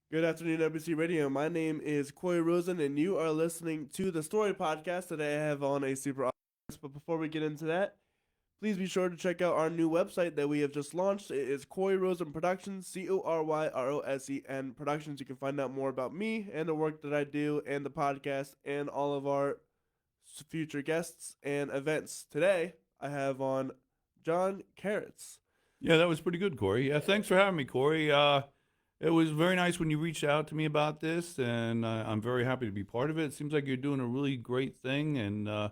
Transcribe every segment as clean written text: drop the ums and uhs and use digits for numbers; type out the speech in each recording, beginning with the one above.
Good afternoon, NBC Radio. My name is Corey Rosen, and you are listening to the Story Podcast. Today I have on a super awesome guest, but before we get into that, please be sure to check out our new website that we have just launched. It is Corey Rosen Productions, CORYROSEN Productions. You can find out more about me and the work that I do, and the podcast, and all of our future guests and events. Today I have on John Kerecz. Yeah, that was pretty good, Corey. Yeah, thanks for having me, Corey. It was very nice when you reached out to me about this, and I'm very happy to be part of it. It seems like you're doing a really great thing and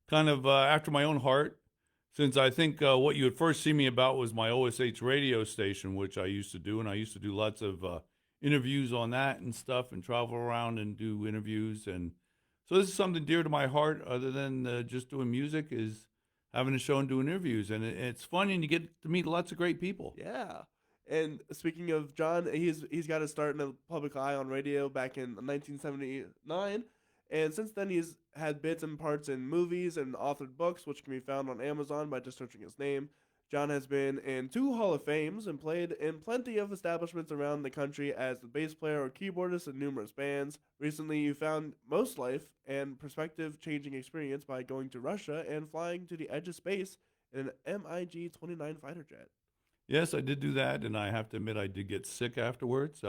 kind of after my own heart, since I think what you had first seen me about was my OSH radio station, which I used to do, and I used to do lots of interviews on that and stuff and travel around and do interviews. And so this is something dear to my heart other than just doing music is having a show and doing interviews. And it's fun, and you get to meet lots of great people. Yeah. And speaking of John, he's got to start in the public eye on radio back in 1979, and since then he's had bits and parts in movies and authored books, which can be found on Amazon by just searching his name. John has been in two Hall of Fames and played in plenty of establishments around the country as the bass player or keyboardist in numerous bands. Recently, you found most life and perspective changing experience by going to Russia and flying to the edge of space in an MiG 29 fighter jet. Yes, I did do that, and I have to admit I did get sick afterwards.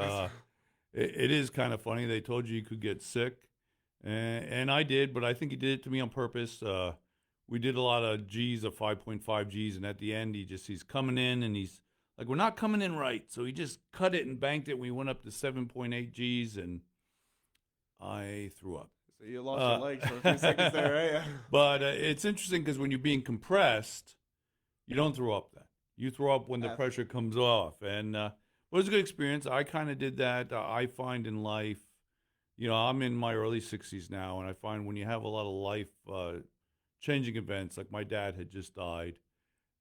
It is kind of funny. They told you could get sick, and I did, but I think he did it to me on purpose. We did a lot of G's of 5.5 G's, and at the end, he's coming in, and he's like, we're not coming in right. So he just cut it and banked it. We went up to 7.8 G's, and I threw up. So you lost your legs for a few seconds there, right? But it's interesting because when you're being compressed, you don't throw up then. You throw up when the pressure comes off. And it was a good experience. I kind of did that. I find in life, I'm in my early 60s now, and I find when you have a lot of life changing events, like my dad had just died,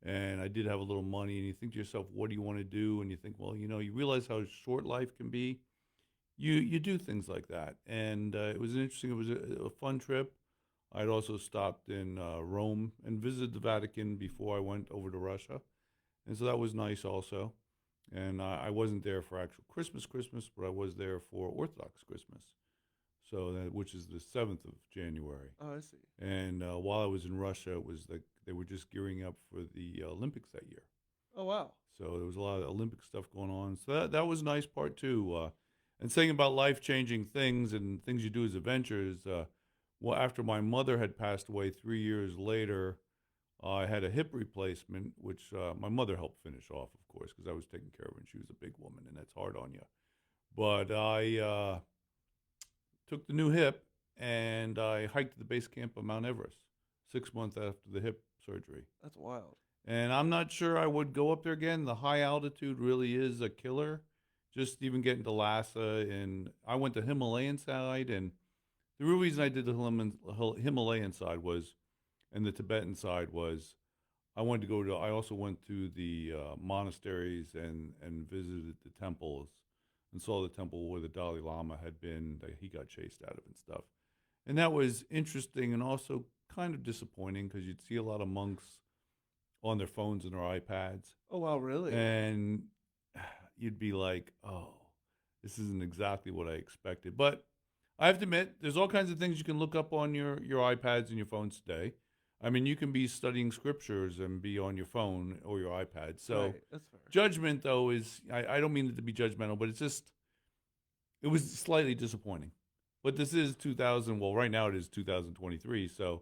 and I did have a little money, and you think to yourself, what do you want to do? And you think, well, you realize how short life can be. You do things like that. And it was a fun trip. I'd also stopped in Rome and visited the Vatican before I went over to Russia. And so that was nice also. And I wasn't there for actual Christmas, but I was there for Orthodox Christmas. So which is the 7th of January. Oh, I see. And while I was in Russia, it was like they were just gearing up for the Olympics that year. Oh, wow. So there was a lot of Olympic stuff going on. So that was a nice part too. And saying about life-changing things and things you do as adventures, well, after my mother had passed away 3 years later, I had a hip replacement, which my mother helped finish off, of course, because I was taking care of her, and she was a big woman, and that's hard on you. But I took the new hip, and I hiked to the base camp of Mount Everest 6 months after the hip surgery. That's wild. And I'm not sure I would go up there again. The high altitude really is a killer. Just even getting to Lhasa, and I went to Himalayan side, and the real reason I did the Himalayan side was, and the Tibetan side was, I also went to the monasteries and visited the temples and saw the temple where the Dalai Lama had been, that he got chased out of and stuff. And that was interesting and also kind of disappointing because you'd see a lot of monks on their phones and their iPads. Oh, wow, really? And you'd be like, oh, this isn't exactly what I expected. But I have to admit, there's all kinds of things you can look up on your iPads and your phones today. I mean, you can be studying scriptures and be on your phone or your iPad. So Right, that's fair. judgment, though, I don't mean it to be judgmental, but it was slightly disappointing. But this is 2000, well, right now it is 2023, so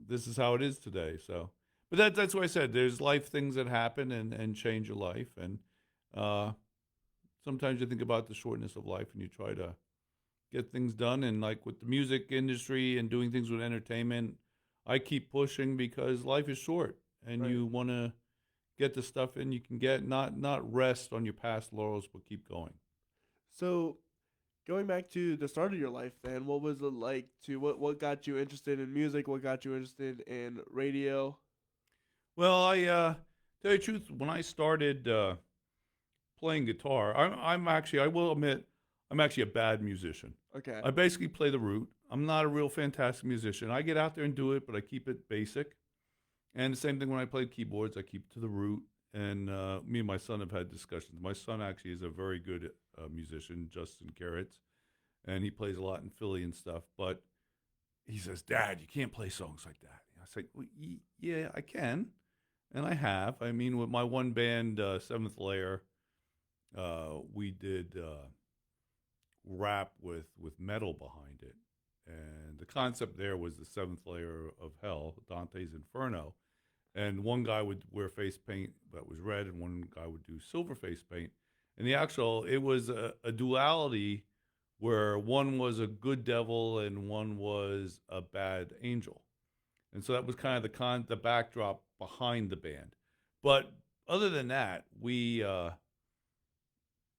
this is how it is today. So, but that's what I said. There's life things that happen and change your life. And sometimes you think about the shortness of life and you try to get things done. And like with the music industry and doing things with entertainment, I keep pushing because life is short and Right. you want to get the stuff in you can get, not rest on your past laurels, but keep going. So, going back to the start of your life, then, what was it like to what got you interested in music? What got you interested in radio? Well, tell you the truth, when I started playing guitar, I will admit, I'm actually a bad musician. Okay. I basically play the root. I'm not a real fantastic musician. I get out there and do it, but I keep it basic. And the same thing when I play keyboards, I keep it to the root. and me and my son have had discussions. My son actually is a very good musician, Justin Kerecz, and he plays a lot in Philly and stuff. But he says, "Dad, you can't play songs like that." I say, well, "Yeah, I can, and I have. I mean, with my one band, Seventh Layer, we did rap with metal behind it, and the concept there was the seventh layer of hell, Dante's Inferno." And one guy would wear face paint that was red, and one guy would do silver face paint. And it was a duality where one was a good devil and one was a bad angel. And so that was kind of the backdrop behind the band. But other than that, we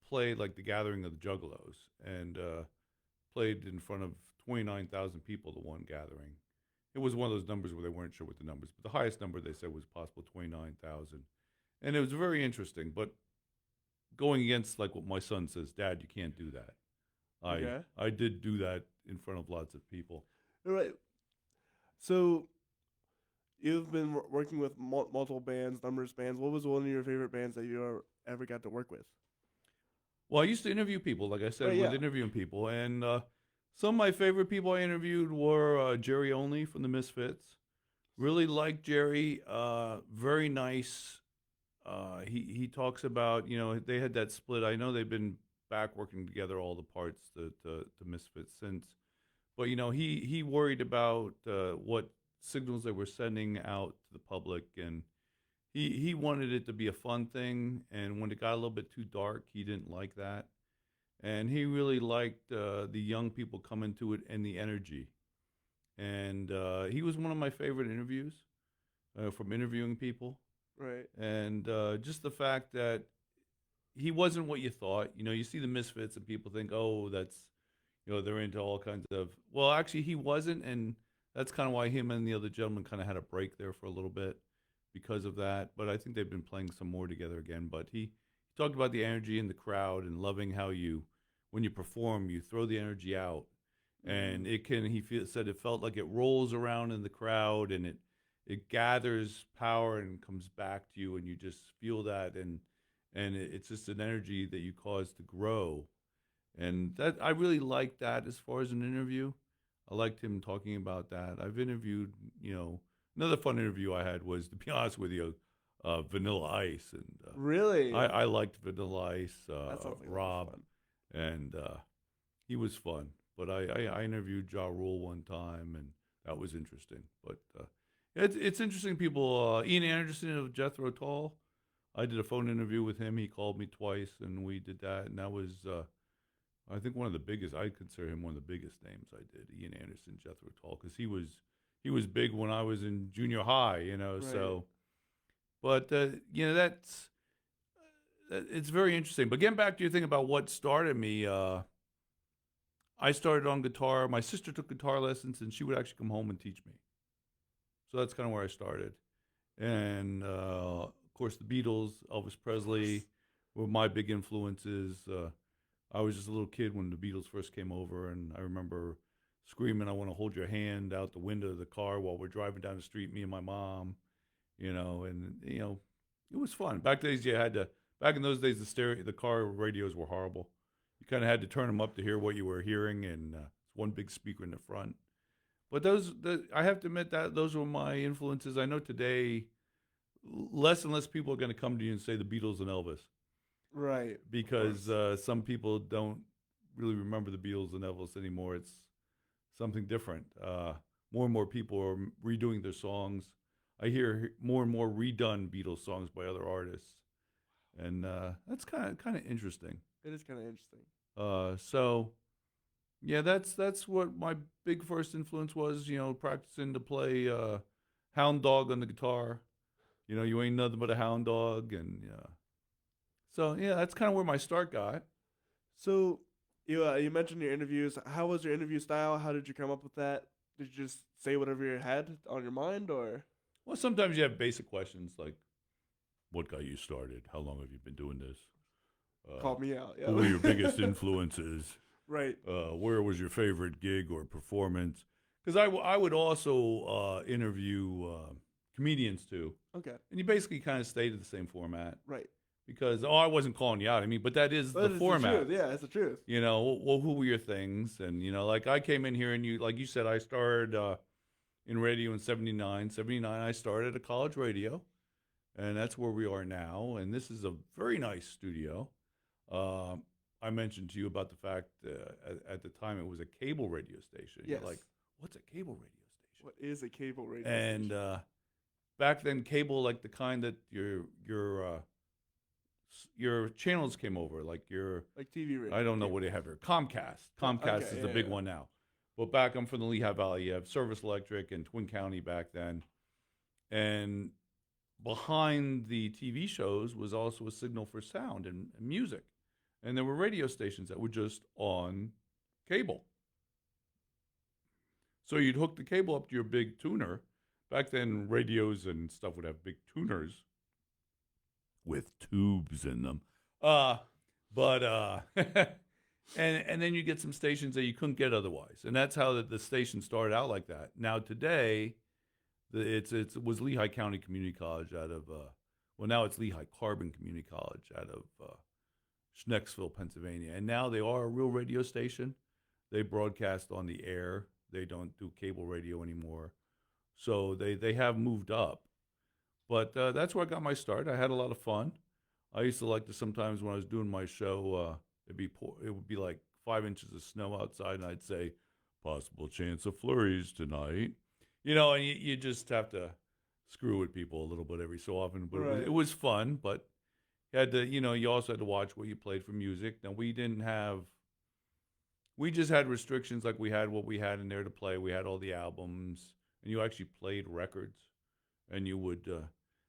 played like the Gathering of the Juggalos, and played in front of 29,000 people the one gathering. It was one of those numbers where they weren't sure what the numbers, but the highest number they said was possible 29,000. And it was very interesting, but going against like what my son says, "Dad, you can't do that." Okay. I did do that in front of lots of people. All right. So you've been working with multiple bands, numerous bands. What was one of your favorite bands that you ever got to work with? Well, I used to interview people, like I said, Oh, yeah. with interviewing people, and some of my favorite people I interviewed were Jerry Only from the Misfits. Really liked Jerry. Very nice. He talks about, they had that split. I know they've been back working together, all the parts, the Misfits since. But he worried about what signals they were sending out to the public, and he wanted it to be a fun thing. And when it got a little bit too dark, he didn't like that. And he really liked the young people coming to it and the energy. And he was one of my favorite interviews from interviewing people. Right. And just the fact that he wasn't what you thought. You see the Misfits and people think, oh, that's, they're into all kinds of. Well, actually, he wasn't. And that's kind of why him and the other gentleman kind of had a break there for a little bit because of that. But I think they've been playing some more together again. But he talked about the energy in the crowd and loving how when you perform, you throw the energy out. And said it felt like it rolls around in the crowd, and it gathers power and comes back to you, and you just feel that, and it's just an energy that you cause to grow. And that I really liked that as far as an interview. I liked him talking about that. I've interviewed, another fun interview I had was, to be honest with you, Vanilla Ice. And Really? I liked Vanilla Ice, That sounds like Rob, fun. and he was fun. But I interviewed Ja Rule one time, and that was interesting. But it's interesting people. Ian Anderson of Jethro Tull, I did a phone interview with him. He called me twice, and we did that. And that was, I think, one of the biggest. I consider him one of the biggest names I did. Ian Anderson, Jethro Tull, because he was big when I was in junior high. Right. So, but that's it's very interesting. But getting back to your thing about what started me. I started on guitar. My sister took guitar lessons, and she would actually come home and teach me. So that's kind of where I started. And, of course, the Beatles, Elvis Presley were my big influences. I was just a little kid when the Beatles first came over, and I remember screaming, "I want to hold your hand," out the window of the car while we're driving down the street, me and my mom, and, it was fun. Back in those days, the car radios were horrible. You kind of had to turn them up to hear what you were hearing, and one big speaker in the front. But I have to admit that those were my influences. I know today, less and less people are going to come to you and say the Beatles and Elvis. Right. Because some people don't really remember the Beatles and Elvis anymore. It's something different. More and more people are redoing their songs. I hear more and more redone Beatles songs by other artists. And that's kind of interesting. It is kind of interesting. So, yeah, that's what my big first influence was. Practicing to play Hound Dog on the guitar. You ain't nothing but a hound dog, and so yeah, that's kind of where my start got. So, you mentioned your interviews. How was your interview style? How did you come up with that? Did you just say whatever you had on your mind, or? Well, sometimes you have basic questions like, "What got you started? How long have you been doing this? Call me out. Yeah. Who were your biggest influences? Right. Where was your favorite gig or performance?" Because I would also interview comedians too, Okay. and you basically kind of stayed in the same format Right. because I wasn't calling you out. I mean, but that is But the it's format. the truth. Yeah, it's the truth. You know, well, who were your things? And like I came in here and like you said, I started in radio in '79. '79, I started at college radio, and that's where we are now. And this is a very nice studio. Um, I mentioned to you about the fact at the time it was a cable radio station. Yes. You're like, what's a cable radio station? What is a cable radio And station? back then, cable, like the kind that your channels came over, like Like TV radio. I don't know what they have here. Comcast. Comcast Okay, is the big one now. But back, I'm from the Lehigh Valley. You have Service Electric and Twin County back then. And behind the TV shows was also a signal for sound and music. And there were radio stations that were just on cable. So you'd hook the cable up to your big tuner. Back then, radios and stuff would have big tuners with tubes in them. And then you get some stations that you couldn't get otherwise. And that's how the station started out like that. Now today, it was Lehigh County Community College out of, now it's Lehigh Carbon Community College out of Schnecksville, Pennsylvania. And now they are a real radio station. They broadcast on the air. They don't do cable radio anymore. So they have moved up. But that's where I got my start. I had a lot of fun. I used to like to sometimes when I was doing my show, it would be like 5 inches of snow outside, and I'd say, possible chance of flurries tonight. And you just have to screw with people a little bit every so often. But Right. it was fun. But you had to, you also had to watch what you played for music. Now we just had restrictions like we had what we had in there to play. We had all the albums, and you actually played records, and you would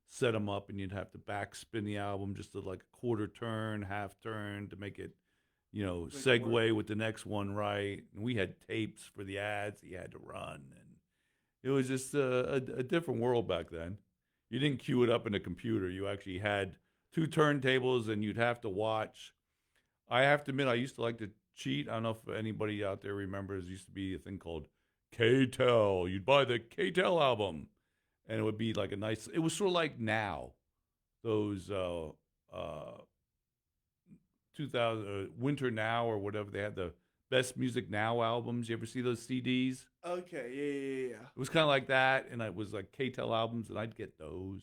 set them up, and you'd have to backspin the album just to like a quarter turn, half turn to make it, segue with the next one right. And we had tapes for the ads that you had to run, and it was just a different world back then. You didn't cue it up in a computer. You actually had 2 turntables, and you'd have to watch. I have to admit, I used to like to cheat. I don't know if anybody out there remembers. There used to be a thing called K-Tel. You'd buy the K-Tel album, and it would be like it was sort of like now, those 2000 Winter Now or whatever. They had the Best Music Now albums. You ever see those CDs? Okay, yeah. It was kind of like that, and it was like K-Tel albums, and I'd get those,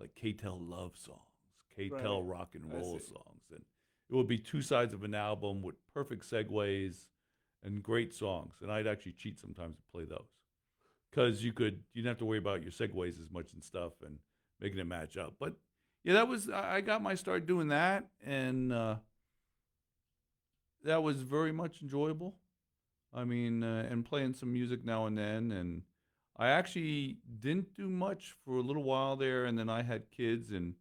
like K-Tel love songs, K-Tel rock and roll songs, and it would be 2 sides of an album with perfect segues and great songs, and I'd actually cheat sometimes to play those. Because you didn't have to worry about your segues as much and stuff and making it match up. But yeah, I got my start doing that, and that was very much enjoyable. I mean, and playing some music now and then. And I actually didn't do much for a little while there, and then I had kids. And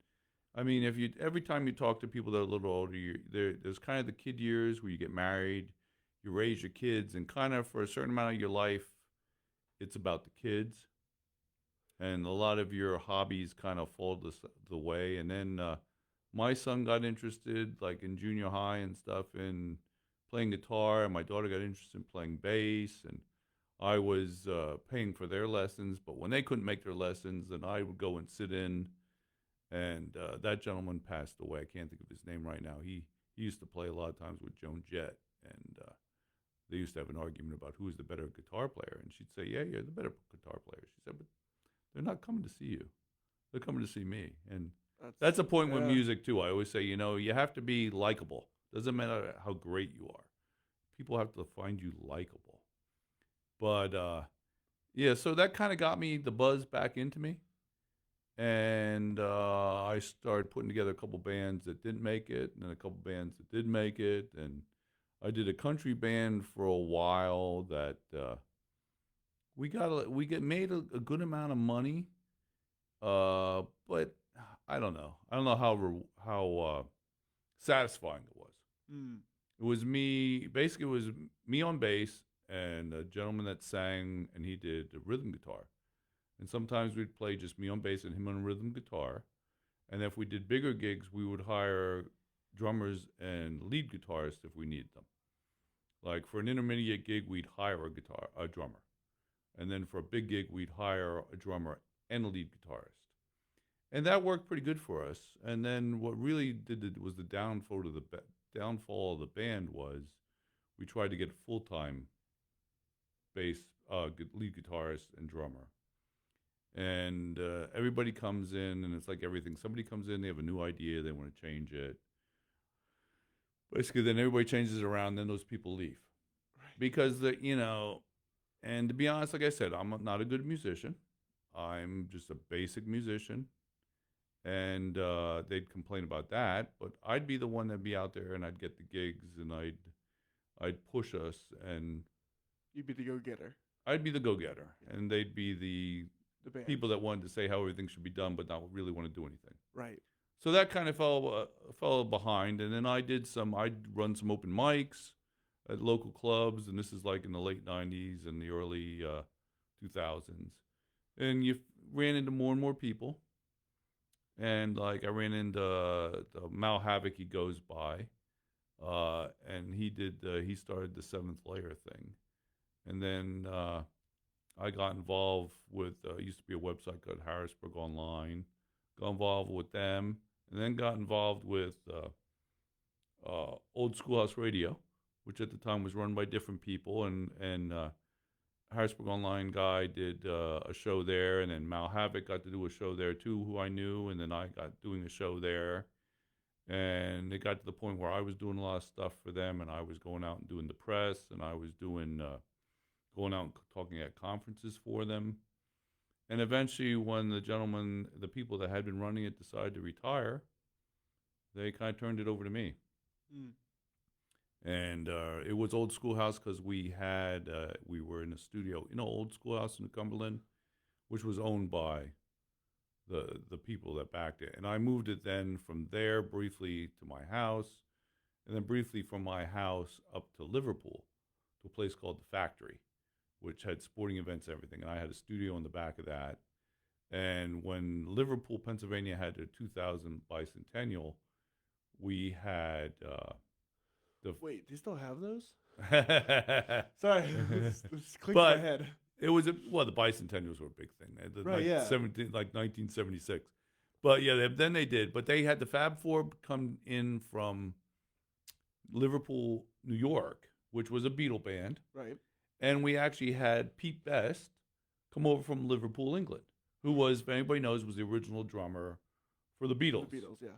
I mean, every time you talk to people that are a little older, there's kind of the kid years where you get married, you raise your kids, and kind of for a certain amount of your life, it's about the kids, and a lot of your hobbies kind of fall the way. And then my son got interested, like in junior high and stuff, in playing guitar, and my daughter got interested in playing bass, and I was paying for their lessons. But when they couldn't make their lessons, then I would go and sit in. And that gentleman passed away. I can't think of his name right now. He used to play a lot of times with Joan Jett, and they used to have an argument about who was the better guitar player. And she'd say, yeah, you're the better guitar player. She said, but they're not coming to see you. They're coming to see me. And that's a point with music, too. I always say, you have to be likable. Doesn't matter how great you are. People have to find you likable. But, yeah, so that kind of got me the buzz back into me. And I started putting together a couple bands that didn't make it, and then a couple bands that did make it. And I did a country band for a while that we made a good amount of money, but I don't know. I don't know how satisfying it was. It was me. Basically, it was me on bass and a gentleman that sang, and he did the rhythm guitar. And sometimes we'd play just me on bass and him on rhythm guitar. And if we did bigger gigs, we would hire drummers and lead guitarists if we needed them. Like for an intermediate gig, we'd hire a drummer. And then for a big gig, we'd hire a drummer and a lead guitarist. And that worked pretty good for us. And then what really did it was the downfall of the band was we tried to get a full-time bass, lead guitarist and drummer. And everybody comes in, and it's like everything. Somebody comes in, they have a new idea, they want to change it. Basically, then everybody changes it around, then those people leave. Because, and to be honest, like I said, I'm not a good musician. I'm just a basic musician. And they'd complain about that, but I'd be the one that'd be out there, and I'd get the gigs, and I'd push us, and You'd be the go-getter. I'd be the go-getter, and they'd be the band. people that wanted to say how everything should be done, but not really want to do anything. Right. So that kind of fell behind, and then I'd run some open mics at local clubs, and this is like in the late 90s and the early 2000s. And you ran into more and more people. And like I ran into Mal Havoc, he goes by, and he started the Seventh Layer thing. And then I got involved with, used to be a website called Harrisburg Online, got involved with them, and then got involved with Old Schoolhouse Radio, which at the time was run by different people, and Harrisburg Online guy did a show there, and then Mal Havoc got to do a show there too, who I knew, and then I got doing a show there, and it got to the point where I was doing a lot of stuff for them, and I was going out and doing the press, and I was doing going out and talking at conferences for them, and eventually when the people that had been running it decided to retire, they kind of turned it over to me. Mm. And it was Old Schoolhouse because we were in a studio, Old Schoolhouse in Cumberland, which was owned by the people that backed it. And I moved it then from there briefly to my house, and then briefly from my house up to Liverpool, to a place called The Factory, which had sporting events and everything. And I had a studio in the back of that. And when Liverpool, Pennsylvania had their 2000 bicentennial, we had... Wait, do you still have those? Sorry, it's clicked in my head. It was the bicentennials were a big thing. Right, yeah. 1976. But yeah, then they did. But they had the Fab Four come in from Liverpool, New York, which was a Beatle band. Right. And we actually had Pete Best come over from Liverpool, England, who was, if anybody knows, was the original drummer for the Beatles. The Beatles, yeah.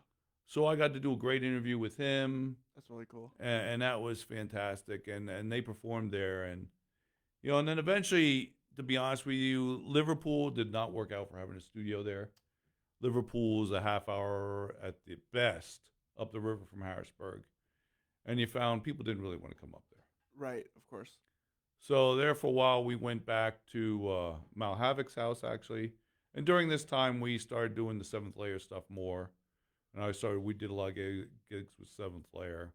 So I got to do a great interview with him. That's really cool. And that was fantastic. And they performed there. And, and then eventually, to be honest with you, Liverpool did not work out for having a studio there. Liverpool is a half hour at the best up the river from Harrisburg. And you found people didn't really want to come up there. Right, of course. So there for a while, we went back to Mal Havoc's house, actually. And during this time, we started doing the Seventh Layer stuff more. And we did a lot of gigs with Seventh Layer.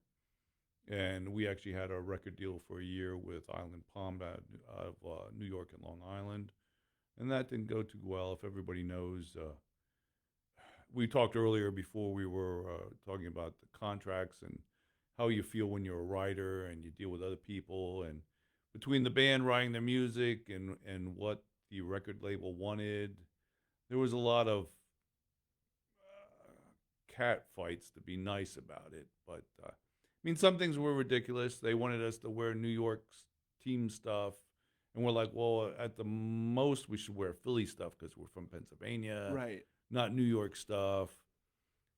And we actually had a record deal for a year with Island Palm out of New York and Long Island. And that didn't go too well, if everybody knows. We talked earlier before we were talking about the contracts and how you feel when you're a writer and you deal with other people. And between the band writing their music and what the record label wanted, there was a lot of cat fights, to be nice about it. But some things were ridiculous. They wanted us to wear New York's team stuff, and we're like, well, at the most we should wear Philly stuff because we're from Pennsylvania, right? Not New York stuff.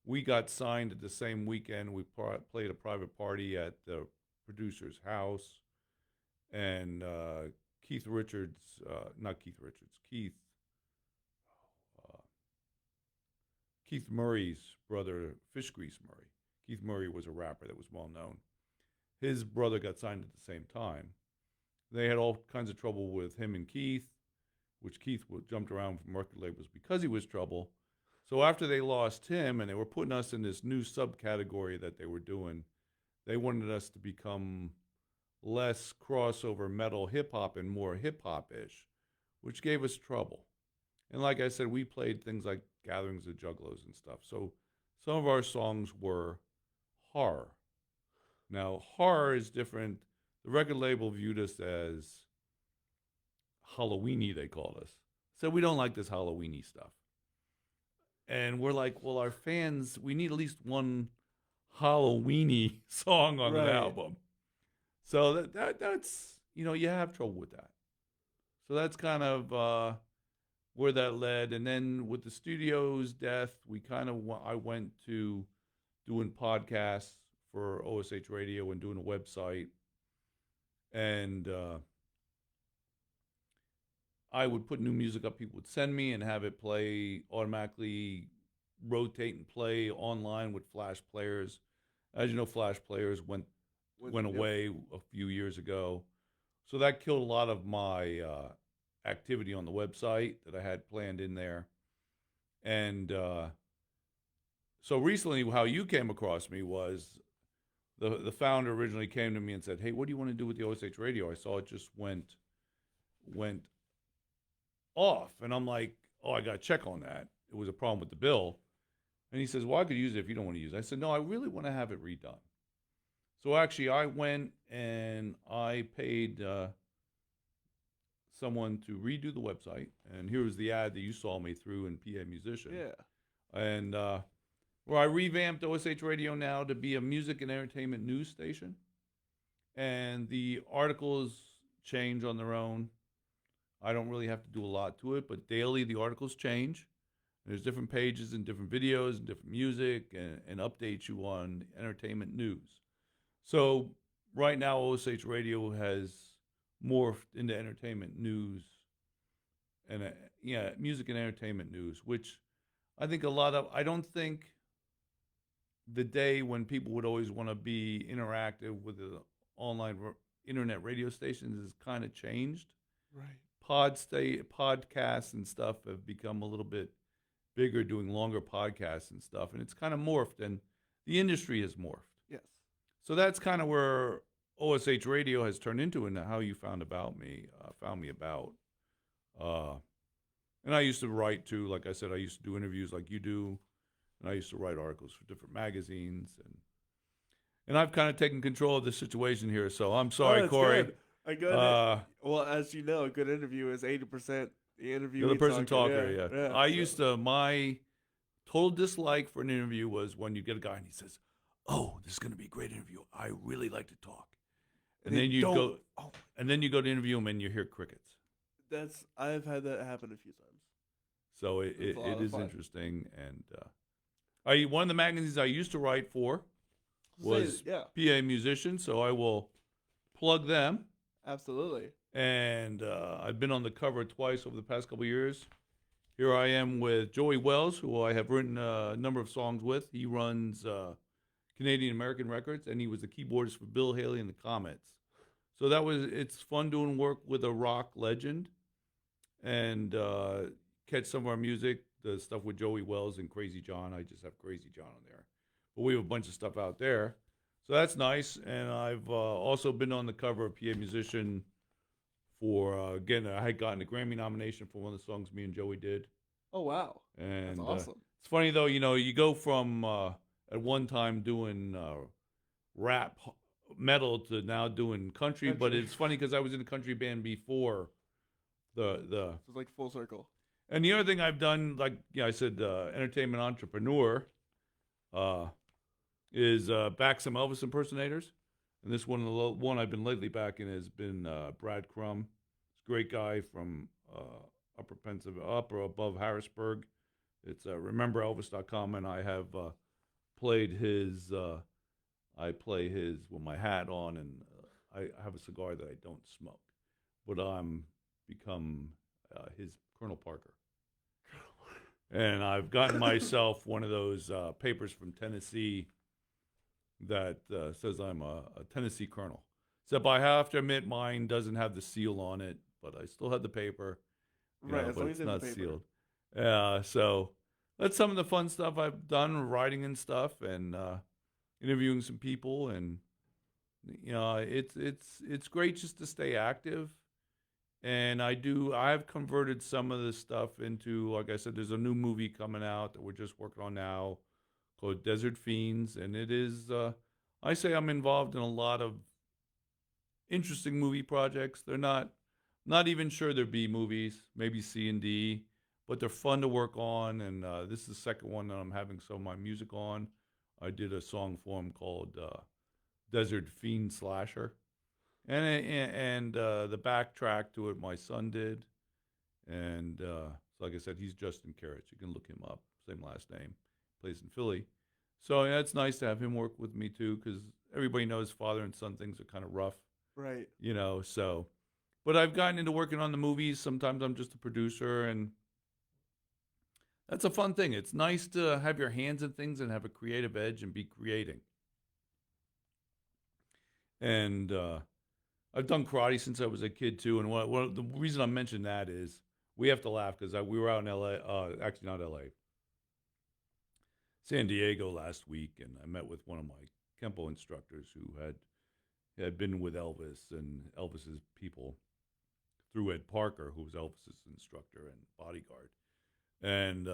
We got signed at the same weekend. We played a private party at the producer's house, and Keith Murray's brother, Fish Grease Murray. Keith Murray was a rapper that was well known. His brother got signed at the same time. They had all kinds of trouble with him and Keith, which Keith jumped around from record labels because he was trouble. So after they lost him and they were putting us in this new subcategory that they were doing, they wanted us to become less crossover metal hip-hop and more hip-hop-ish, which gave us trouble. And like I said, we played things like Gatherings of Juggalos and stuff. So some of our songs were horror. Now, horror is different. The record label viewed us as Halloweeny, they called us. said, we don't like this Halloweeny stuff. And we're like, well, our fans, we need at least one Halloweeny song on an Right. album. So that's, you have trouble with that. So that's kind of where that led. And then with the studio's death, I went to doing podcasts for OSH Radio and doing a website. And I would put new music up people would send me and have it play, automatically rotate and play online with flash players. As you know, flash players went away a few years ago. So that killed a lot of my activity on the website that I had planned in there. And so recently, how you came across me was the founder originally came to me and said, hey, what do you want to do with the OSH radio? I saw it just went off. And I'm like, oh, I got to check on that. It was a problem with the bill. And he says, well, I could use it if you don't want to use it. I said, no, I really want to have it redone. So actually, I went and I paid someone to redo the website. And here was the ad that you saw me through in PA Musician. Yeah. And where I revamped OSH Radio now to be a music and entertainment news station. And the articles change on their own. I don't really have to do a lot to it, but daily the articles change. There's different pages and different videos and different music and updates you on entertainment news. So right now OSH Radio has morphed into entertainment news and music and entertainment news, which I think I don't think the day when people would always want to be interactive with the online internet radio stations has kind of changed. Right. Podcasts and stuff have become a little bit bigger, doing longer podcasts and stuff, and it's kind of morphed, and the industry has morphed. Yes. So that's kind of where OSH Radio has turned into, and how you found me about. And I used to write too, like I said, I used to do interviews like you do, and I used to write articles for different magazines, and I've kind of taken control of the situation here. So I'm sorry, Corey. Good. Well, as you know, a good interview is 80% the interview. You're the person talker, yeah. I used to, my total dislike for an interview was when you get a guy and he says, oh, this is going to be a great interview. I really like to talk. And then you go to interview him and you hear crickets. I've had that happen a few times. So it is interesting. And one of the magazines I used to write for was PA Musician, so I will plug them. Absolutely. And I've been on the cover twice over the past couple of years. Here I am with Joey Wells, who I have written a number of songs with. He runs Canadian American Records, and he was the keyboardist for Bill Haley and the Comets. So it's fun doing work with a rock legend and catch some of our music, the stuff with Joey Wells and Crazy John. I just have Crazy John on there. But we have a bunch of stuff out there. So that's nice. And I've also been on the cover of PA Musician for, again, I had gotten a Grammy nomination for one of the songs me and Joey did. Oh, wow. And that's awesome. It's funny, though, you go from at one time doing rap metal to now doing country. But it's funny because I was in a country band before the It's like full circle. And the other thing I've done, like I said, entertainment entrepreneur, is back some Elvis impersonators. And this one I've been lately backing has been Brad Crum. He's a great guy from up or above Harrisburg. It's rememberelvis.com, and I have played his. I play his with my hat on, and I have a cigar that I don't smoke, but I'm become his Colonel Parker. And I've gotten myself one of those papers from Tennessee that says I'm a Tennessee Colonel. Except I have to admit mine doesn't have the seal on it, but I still have the paper. Right, as but long it's as not the paper. sealed. So that's some of the fun stuff I've done, writing and stuff, and interviewing some people, and it's great just to stay active. And I've converted some of this stuff into, like I said, there's a new movie coming out that we're just working on now called Desert Fiends. And it is, I say I'm involved in a lot of interesting movie projects. They're not Not even sure they're B movies, maybe C and D, but they're fun to work on. And this is the second one that I'm having some of my music on. I did a song for him called Desert Fiend Slasher. And the backtrack to it, my son did. And so like I said, he's Justin Kerecz. You can look him up. Same last name. Plays in Philly. So yeah, it's nice to have him work with me too, because everybody knows father and son things are kind of rough, Right. So. But I've gotten into working on the movies. Sometimes I'm just a producer, and that's a fun thing. It's nice to have your hands in things and have a creative edge and be creating. And I've done karate since I was a kid too. And the reason I mentioned that is we have to laugh because we were out in L.A. Actually, not L.A. San Diego last week, and I met with one of my Kempo instructors who had been with Elvis and Elvis's people through Ed Parker, who was Elvis's instructor and bodyguard. And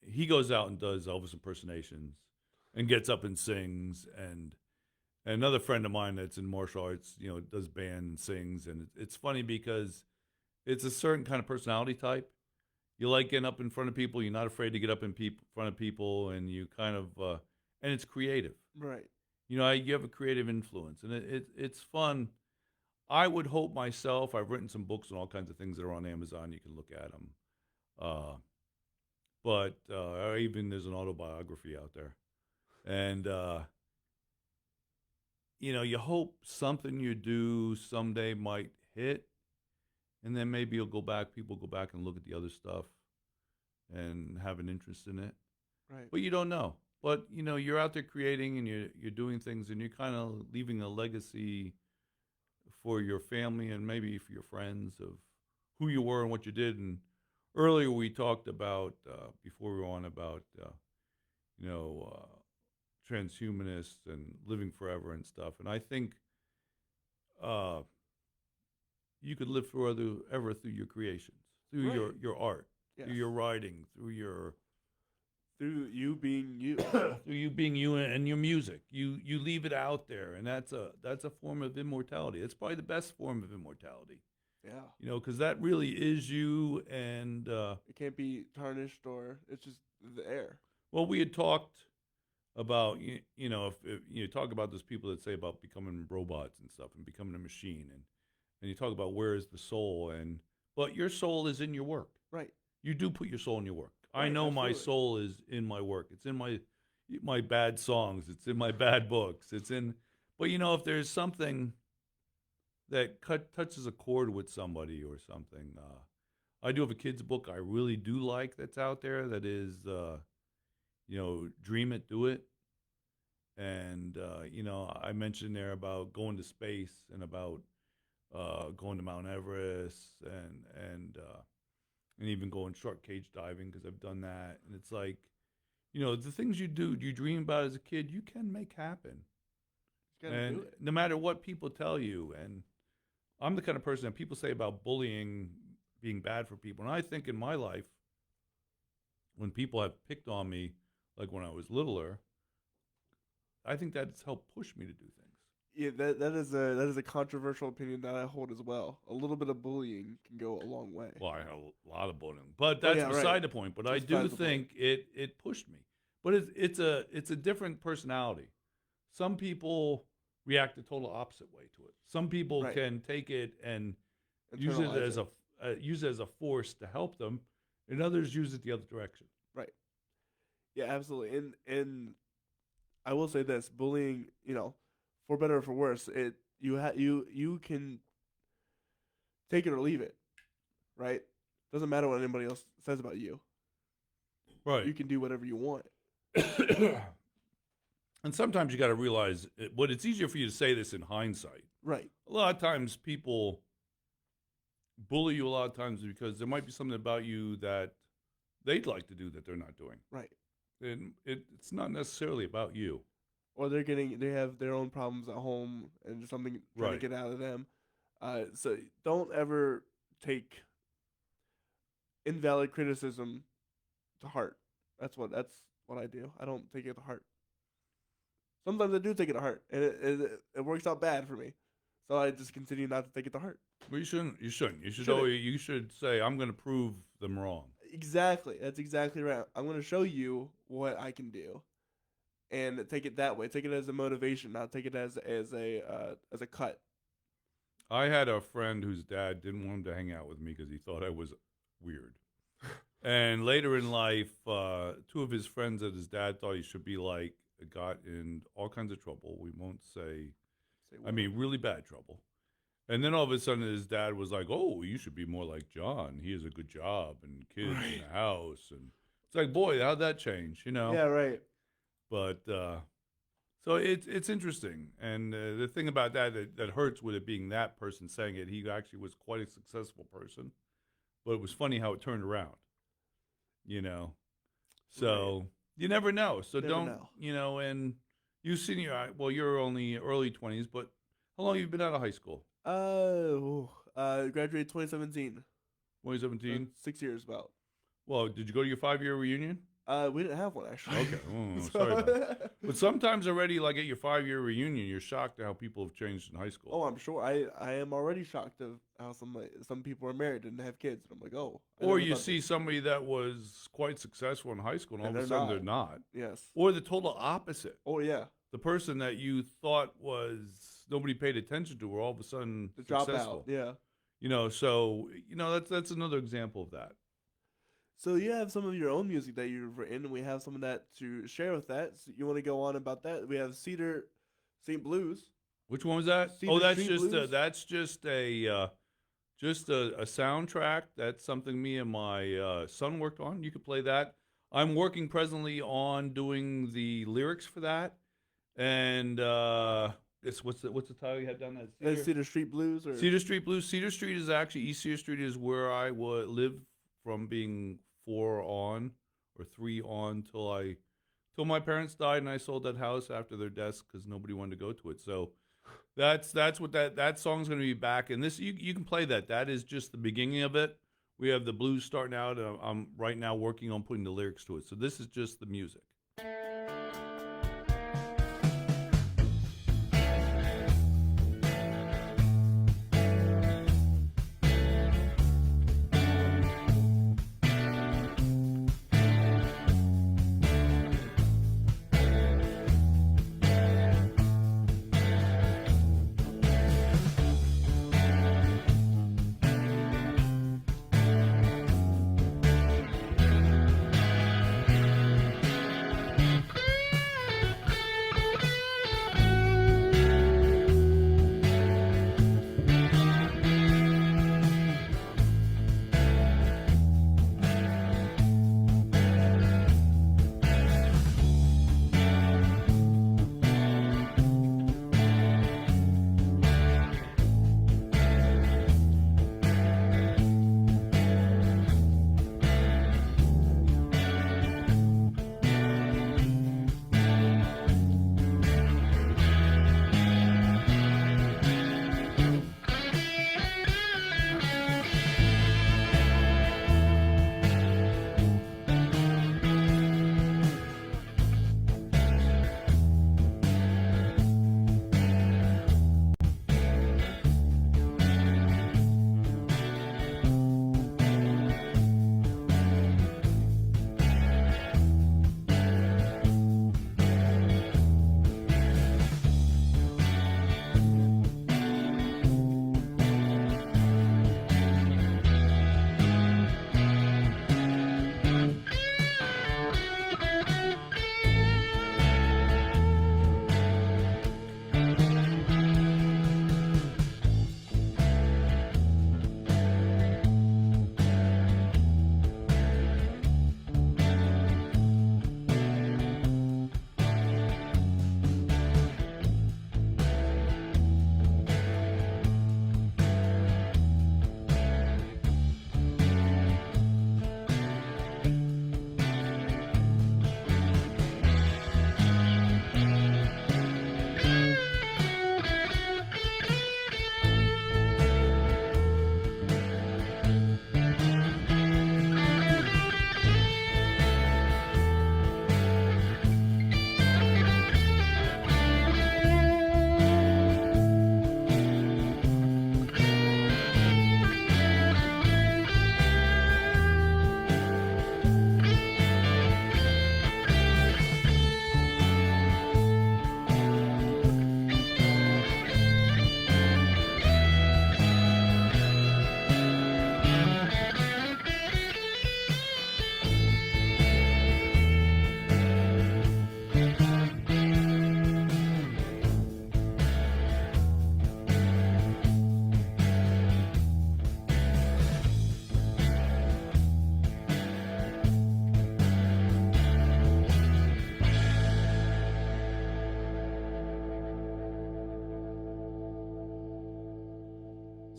he goes out and does Elvis impersonations and gets up and sings. And another friend of mine that's in martial arts, does band and sings. And it's funny because it's a certain kind of personality type. You like getting up in front of people. You're not afraid to get up in front of people, and you kind of and it's creative. Right. You have a creative influence, and it's fun. I would hope myself. I've written some books and all kinds of things that are on Amazon. You can look at them. But even there's an autobiography out there, and you hope something you do someday might hit. And then maybe people go back and look at the other stuff and have an interest in it. Right. But you don't know. But, you're out there creating and you're doing things and you're kind of leaving a legacy for your family and maybe for your friends of who you were and what you did. And earlier we talked about, before we were on, about, transhumanists and living forever and stuff. And I think you could live forever through your creations, through Right. your art, Yes. through your writing, through you being you. through you being you and your music. You leave it out there, and that's a form of immortality. It's probably the best form of immortality. Yeah. Because that really is you. And It can't be tarnished, or it's just the air. well, we had talked about if you talk about those people that say about becoming robots and stuff and becoming a machine, and you talk about where is the soul, but your soul is in your work. Right. You do put your soul in your work. I Right, know my absolutely. soul is in my work. It's in my bad songs. It's in my bad books. But if there's something that touches a chord with somebody or something, I do have a kid's book I really do like that's out there that is, Dream It, Do It. And, I mentioned there about going to space and about going to Mount Everest and even going shark cage diving because I've done that. And it's like, the things you dream about as a kid, you can make happen. You gotta do it. No matter what people tell you. And I'm the kind of person that people say about bullying being bad for people. And I think in my life, when people have picked on me, like when I was littler, I think that's helped push me to do things. Yeah, that is a controversial opinion that I hold as well. A little bit of bullying can go a long way. Well, I had a lot of bullying, but Oh, that's yeah, beside right. the point. But That's I beside do the point. think it pushed me. But it's a different personality. Some people react the total opposite way to it. Some people Right. can take it and use it Internalize as a force to help them, and others use it the other direction. Right. Yeah, absolutely. And I will say this: bullying, for better or for worse, you can take it or leave it. Right. Doesn't matter what anybody else says about you. Right. You can do whatever you want. And sometimes you got to realize, but it's easier for you to say this in hindsight. Right. A lot of times people bully you a lot of times because there might be something about you that they'd like to do that they're not doing. Right. And it's not necessarily about you. Or they have their own problems at home and just something trying Right. to get out of them. So don't ever take invalid criticism to heart. That's what I do. I don't take it to heart. Sometimes I do take it to heart, and it works out bad for me. So I just continue not to take it to heart. Well, you shouldn't. You shouldn't. You should Shouldn't. always, you should say, "I'm going to prove them wrong." Exactly. That's exactly right. I'm going to show you what I can do, and take it that way. Take it as a motivation, not take it as a cut. I had a friend whose dad didn't want him to hang out with me because he thought I was weird. And later in life, two of his friends that his dad thought he should be like got in all kinds of trouble. We won't say, I mean, really bad trouble. And then all of a sudden, his dad was like, "Oh, you should be more like John. He has a good job and kids in the house." And it's like, boy, how'd that change? You know? Yeah, right. But so it's interesting, and the thing about that hurts with it being that person saying it. He actually was quite a successful person, but it was funny how it turned around. You know, so you never know. So Never don't know. you know? And you've seen you're only early 20s, but how long have you been out of high school? Graduated 2017. 2017. 6 years about. Well, did you go to your 5-year reunion? We didn't have one actually. Okay, sorry about that. But sometimes already, like at your 5-year reunion, you're shocked at how people have changed in high school. Oh, I'm sure. I am already shocked of how some people are married and have kids. And I'm like, oh. I Or never you thought see somebody that was quite successful in high school, and all And of a they're sudden not. they're not. Yes. Or the total opposite. Oh yeah. The person that you thought was nobody paid attention to, were all of a sudden The dropout. successful. Yeah. You know, so that's another example of that. So you have some of your own music that you've written, and we have some of that to share with that. So you want to go on about that? We have Cedar Street Blues. Which one was that? Cedar That's Street Blues? just a soundtrack. That's something me and my son worked on. You could play that. I'm working presently on doing the lyrics for that, and what's the title you have down there? Cedar Street Blues, or Cedar Street Blues. Cedar Street is actually East Cedar Street is where I would live from being 4 on or 3 on till my parents died, and I sold that house after their deaths because nobody wanted to go to it. So that's what that song's going to be back. And this you can play that. That is just the beginning of it. We have the blues starting out. I'm right now working on putting the lyrics to it. So this is just the music.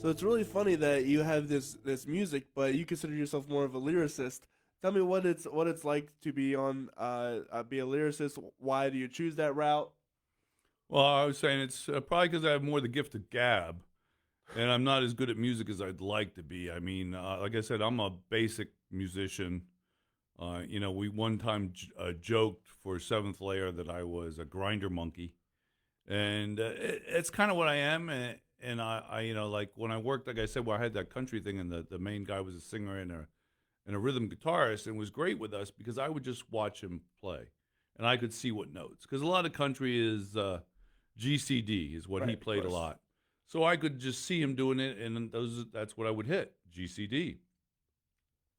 So it's really funny that you have this music, but you consider yourself more of a lyricist. Tell me what it's like to be on be a lyricist. Why do you choose that route? Well, I was saying it's probably because I have more the gift of gab, and I'm not as good at music as I'd like to be. I mean, like I said, I'm a basic musician. We one time joked for Seventh Layer that I was a grinder monkey, and it's kind of what I am. And like when I worked, like I said, where I had that country thing, and the main guy was a singer and a rhythm guitarist, and was great with us because I would just watch him play, and I could see what notes, because a lot of country is GCD is what Right, he of played a course. lot, so I could just see him doing it, and that's what I would hit, GCD.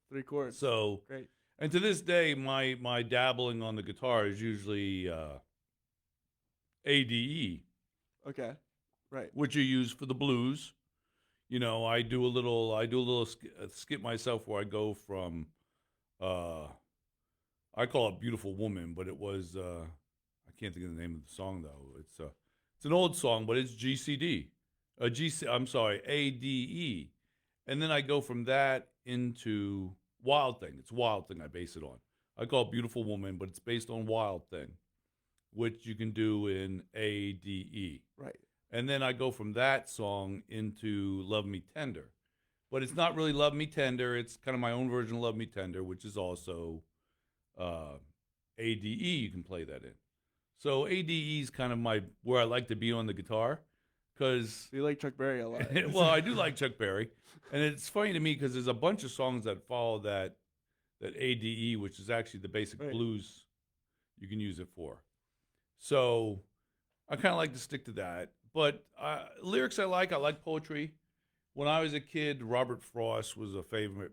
Three chords. So, Great. and to this day, my dabbling on the guitar is usually ADE, Okay. Right. which you use for the blues. I do a little skip myself where I go from, uh, I call it "Beautiful Woman," but it was I can't think of the name of the song though. It's an old song, but it's GCD, I'm sorry, ADE, and then I go from that into Wild Thing. It's Wild Thing I base it on. I call it "Beautiful Woman," but it's based on Wild Thing, which you can do in ADE. Right. And then I go from that song into Love Me Tender. But it's not really Love Me Tender. It's kind of my own version of Love Me Tender, which is also uh, ADE. You can play that in. So ADE is kind of where I like to be on the guitar. Because, So you like Chuck Berry a lot. well, I do like Chuck Berry. And it's funny to me because there's a bunch of songs that follow that ADE, which is actually the basic Right. blues you can use it for. So I kind of like to stick to that. But lyrics I like poetry. When I was a kid, Robert Frost was a favorite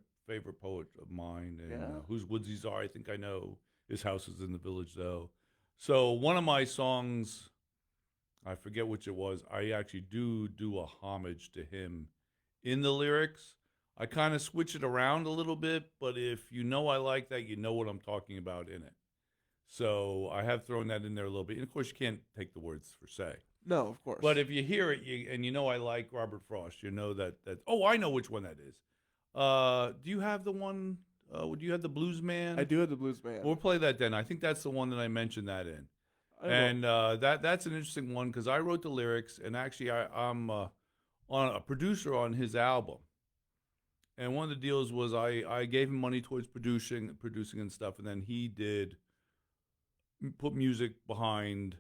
poet of mine. And Yeah. Whose Woodsies Are, I think I know. His House is in the Village, though. So one of my songs, I forget which it was, I actually do a homage to him in the lyrics. I kind of switch it around a little bit, but if you know I like that, you know what I'm talking about in it. So I have thrown that in there a little bit. And of course, you can't take the words for say. No, of course. But if you hear it and you know I like Robert Frost, you know that oh, I know which one that is. Do you have the one? Do you have the Blues Man? I do have the Blues Band. We'll play that then. I think that's the one that I mentioned that in. I will. And that's an interesting one because I wrote the lyrics, and actually I'm on a producer on his album. And one of the deals was I gave him money towards producing and stuff, and then he did put music behind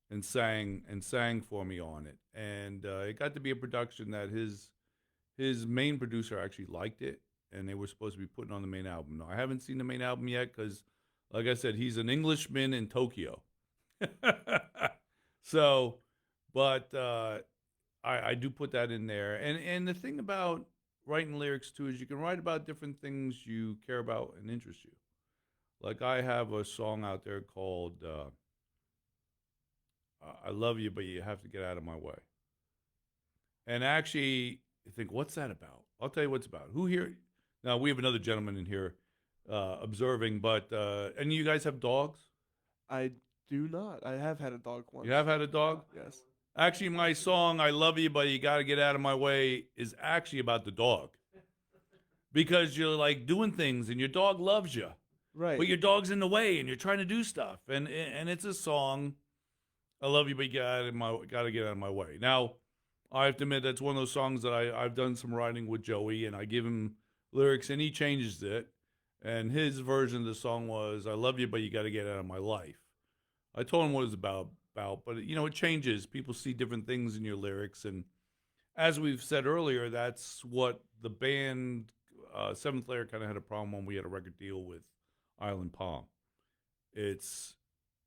and sang for me on it. And it got to be a production that his main producer actually liked it, and they were supposed to be putting on the main album. No, I haven't seen the main album yet because, like I said, he's an Englishman in Tokyo. So, but I do put that in there. And the thing about writing lyrics too is you can write about different things you care about and interest you. Like I have a song out there called "I Love You, But You Have to Get Out of My Way." And actually, you think, what's that about? I'll tell you what's about. Who here? Now we have another gentleman in here observing, but and you guys have dogs? I do not. I have had a dog once. You have had a dog? Yes. Actually, my song "I Love You, But You Got to Get Out of My Way" is actually about the dog, because you're like doing things and your dog loves you. Right. But your dog's in the way, and you're trying to do stuff, and it's a song. I love you, but you gotta get out of my way. Now, I have to admit that's one of those songs that I've done some writing with Joey, and I give him lyrics, and he changes it. And his version of the song was, "I love you, but you gotta get out of my life." I told him what it was about, but it changes. People see different things in your lyrics, and as we've said earlier, that's what the band Seventh Layer kind of had a problem when we had a record deal with Island Palm. It's,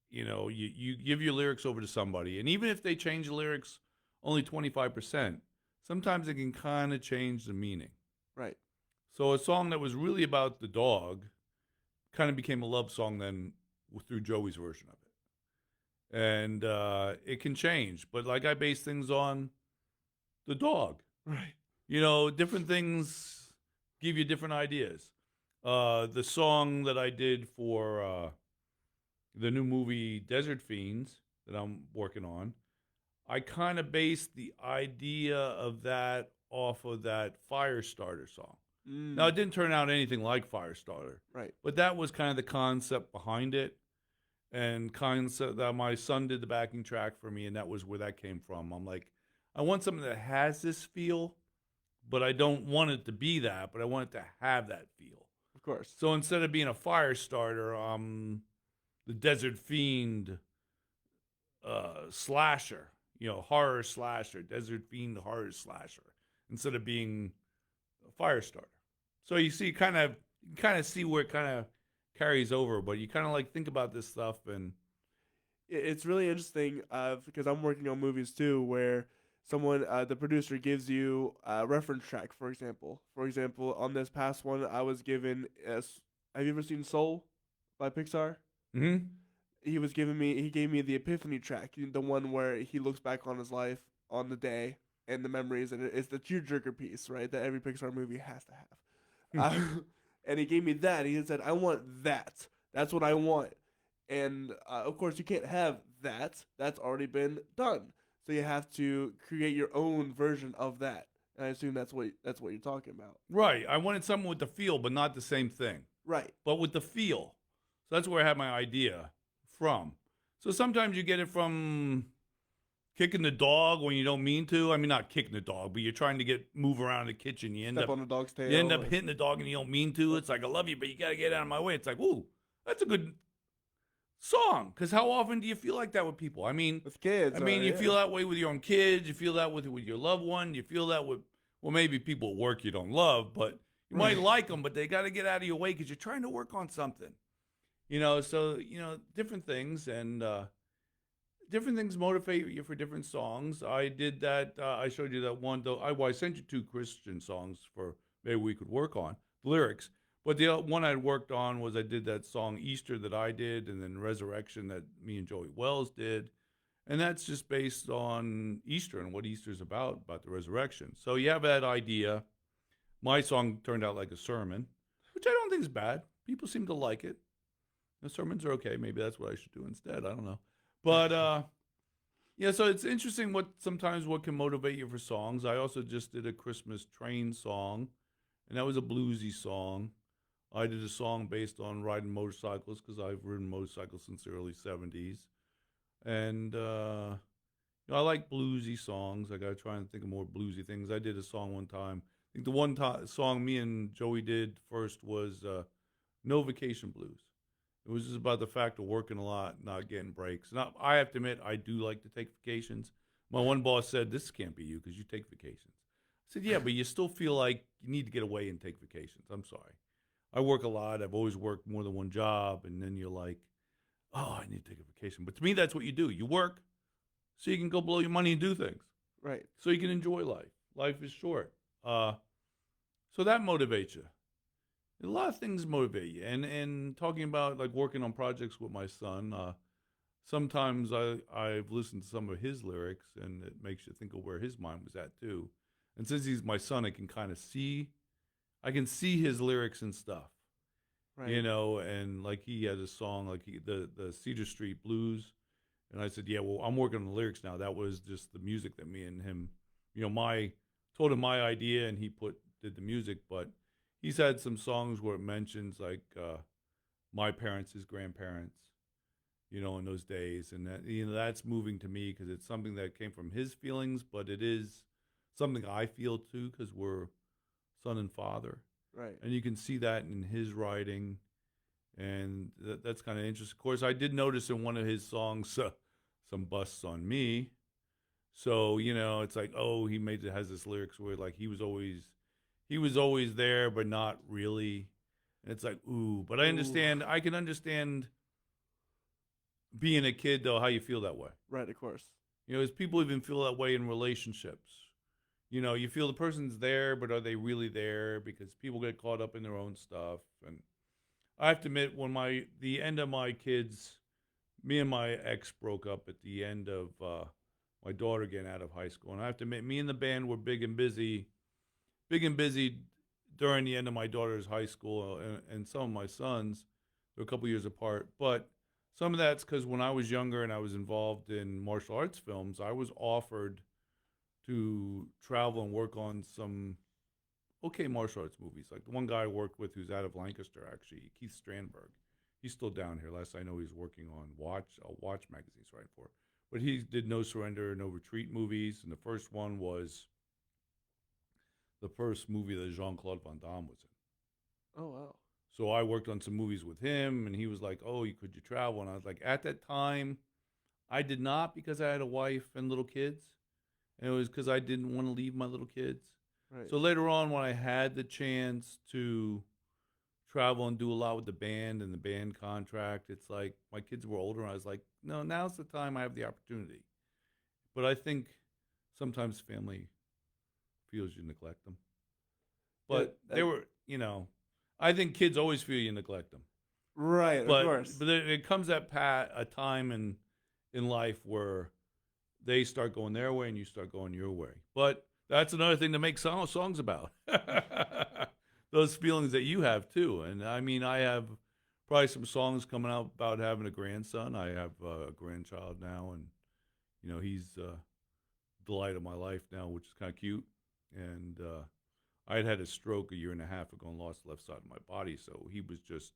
you give your lyrics over to somebody, and even if they change the lyrics only 25%, sometimes it can kind of change the meaning. Right. So a song that was really about the dog kind of became a love song then through Joey's version of it. And it can change, but like I base things on the dog. Right. Different things give you different ideas. The song that I did for the new movie Desert Fiends that I'm working on, I kind of based the idea of that off of that Firestarter song. Now, Mm, it didn't turn out anything like Firestarter, right. but that was kind of the concept behind it, and concept that my son did the backing track for me, and that was where that came from. I'm like, I want something that has this feel, but I don't want it to be that, but I want it to have that feel. Of course. So instead of being a Firestarter, the Desert Fiend slasher, horror slasher, Desert Fiend horror slasher, instead of being a Firestarter. So you see, kind of see where it kind of carries over, but you kind of like think about this stuff and It's really interesting because I'm working on movies too, where the producer, gives you a reference track. For example, on this past one, I was given. Have you ever seen Soul by Pixar? mm-hmm. He gave me the Epiphany track, the one where he looks back on his life on the day and the memories, and it's the tearjerker piece, right? That every Pixar movie has to have. And he gave me that. He said, "I want that. That's what I want." And of course, you can't have that. That's already been done. So you have to create your own version of that. And I assume that's what you're talking about. Right. I wanted something with the feel, but not the same thing, Right. but with the feel. So that's where I had my idea from. So sometimes you get it from kicking the dog when you don't mean to. I mean, not kicking the dog, but you're trying to move around the kitchen. Step on the dog's tail. You end up hitting the dog and you don't mean to. It's like, I love you, but you got to get out of my way. It's like, ooh, that's a good song. Because how often do you feel like that with people? I mean, with kids. You feel that way with your own kids. You feel that with your loved one. You feel that with, well, maybe people at work you don't love, but you might like them, but they got to get out of your way because you're trying to work on something. So, different things, and different things motivate you for different songs. I did that. I showed you that one, though. I sent you 2 Christian songs for maybe we could work on the lyrics. But the one I worked on was I did that song Easter that I did, and then Resurrection that me and Joey Wells did. And that's just based on Easter and what Easter's about the resurrection. So you have that idea. My song turned out like a sermon, which I don't think is bad. People seem to like it. The sermons are okay. Maybe that's what I should do instead. I don't know. But yeah, so it's interesting what can motivate you for songs. I also just did a Christmas train song, and that was a bluesy song. I did a song based on riding motorcycles because I've ridden motorcycles since the early 70s. And I like bluesy songs. I got to try and think of more bluesy things. I did a song one time. I think the one song me and Joey did first was No Vacation Blues. It was just about the fact of working a lot, not getting breaks. And I have to admit, I do like to take vacations. My one boss said, "This can't be you because you take vacations." I said, "Yeah, but you still feel like you need to get away and take vacations." I'm sorry. I work a lot. I've always worked more than one job. And then you're like, oh, I need to take a vacation. But to me, that's what you do. You work so you can go blow your money and do things. Right. So you can enjoy life. Life is short. So that motivates you. A lot of things motivate you. And talking about like working on projects with my son, sometimes I've listened to some of his lyrics, and it makes you think of where his mind was at too. And since he's my son, I can see his lyrics and stuff. Right. And like he had a song like the Cedar Street Blues, and I said, yeah, well, I'm working on the lyrics now. That was just the music that me and him, told him my idea, and he did the music. But he's had some songs where it mentions like my parents, his grandparents, in those days, and that that's moving to me because it's something that came from his feelings, but it is something I feel too because we're son and father. Right. And you can see that in his writing, and that's kind of interesting. Of course, I did notice in one of his songs some busts on me. So, it's like, oh, has this lyrics where like he was always there, but not really. And it's like, ooh, but I can understand being a kid though, how you feel that way. Right, of course. As people even feel that way in relationships. You feel the person's there, but are they really there? Because people get caught up in their own stuff. And I have to admit, when the end of my kids, me and my ex broke up at the end of my daughter getting out of high school. And I have to admit, me and the band were big and busy during the end of my daughter's high school, and some of my sons. They're a couple years apart. But Some of that's because when I was younger and I was involved in martial arts films, I was offered to travel and work on some okay martial arts movies. Like the one guy I worked with who's out of Lancaster, actually, Keith Strandberg. He's still down here. Last I know, he's working on Watch magazine he's writing for. But he did No Surrender, No Retreat movies, and the first one was the first movie that Jean Claude Van Damme was in. Oh wow. So I worked on some movies with him, and he was like, "Oh, could you travel?" And I was like, at that time, I did not because I had a wife and little kids, and it was because I didn't want to leave my little kids. Right. So later on, when I had the chance to travel and do a lot with the band and the band contract, it's like my kids were older, and I was like, no, now's the time I have the opportunity. But I think sometimes family feels you neglect them. But they were, I think kids always feel you neglect them. Right, of course. But it comes at a time in life where they start going their way and you start going your way. But that's another thing to make songs about. Those feelings that you have too. And I mean, I have probably some songs coming out about having a grandson. I have a grandchild now, and he's delight of my life now, which is kind of cute. And I had a stroke a year and a half ago and lost the left side of my body, so he was just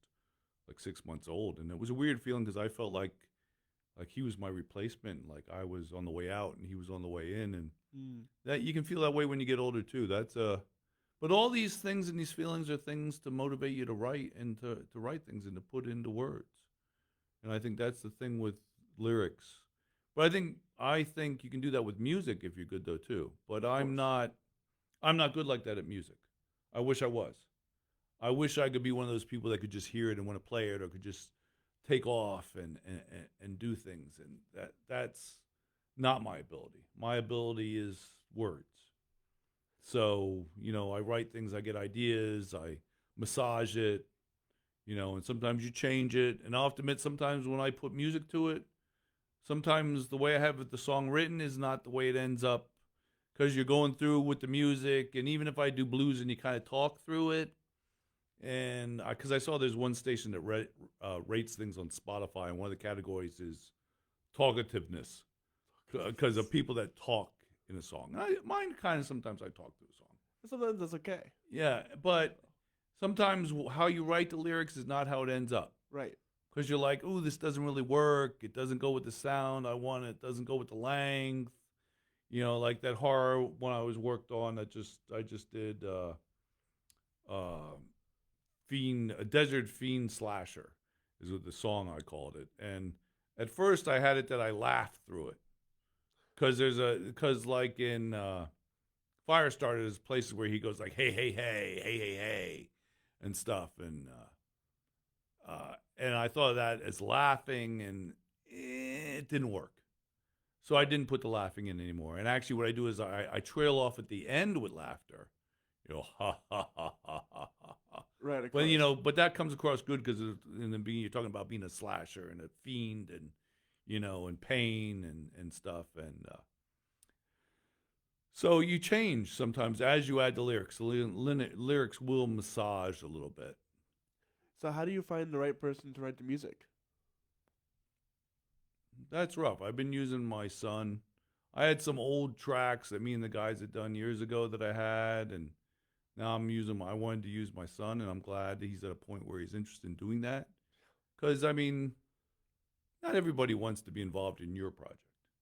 like 6 months old, and it was a weird feeling because I felt like he was my replacement, like I was on the way out and he was on the way in, and that you can feel that way when you get older too. But all these things and these feelings are things to motivate you to write and to write things and to put into words, and I think that's the thing with lyrics. But I think you can do that with music if you're good though too. But I'm not good like that at music. I wish I was. I wish I could be one of those people that could just hear it and want to play it, or could just take off and do things. And that's not my ability. My ability is words. So, I write things, I get ideas, I massage it, and sometimes you change it. And I'll have to admit, sometimes when I put music to it, sometimes the way I have the song written is not the way it ends up, because you're going through with the music. And even if I do blues and you kind of talk through it, and because I saw there's one station that rates things on Spotify, and one of the categories is talkativeness, because of people that talk in a song. Mine kind of sometimes I talk through a song. Sometimes that's okay. Yeah, but sometimes how you write the lyrics is not how it ends up. Right. Because you're like, ooh, this doesn't really work. It doesn't go with the sound I want. It doesn't go with the length. Like that horror one I was worked on. I just did a desert fiend slasher is what the song I called it. And at first I had it that I laughed through it, because like in Firestarter, there's places where he goes like, hey, hey, hey, hey, hey, hey, and stuff, and I thought of that as laughing, and it didn't work. So I didn't put the laughing in anymore. And actually what I do is I trail off at the end with laughter. Ha, ha, ha, ha, ha, ha. Right, But, but that comes across good because in the beginning you're talking about being a slasher and a fiend and, and pain and stuff. And so you change sometimes as you add the lyrics. The lyrics will massage a little bit. So how do you find the right person to write the music? That's rough. I've been using my son. I had some old tracks that me and the guys had done years ago that I had, and now I wanted to use my son, and I'm glad that he's at a point where he's interested in doing that. Because, not everybody wants to be involved in your project.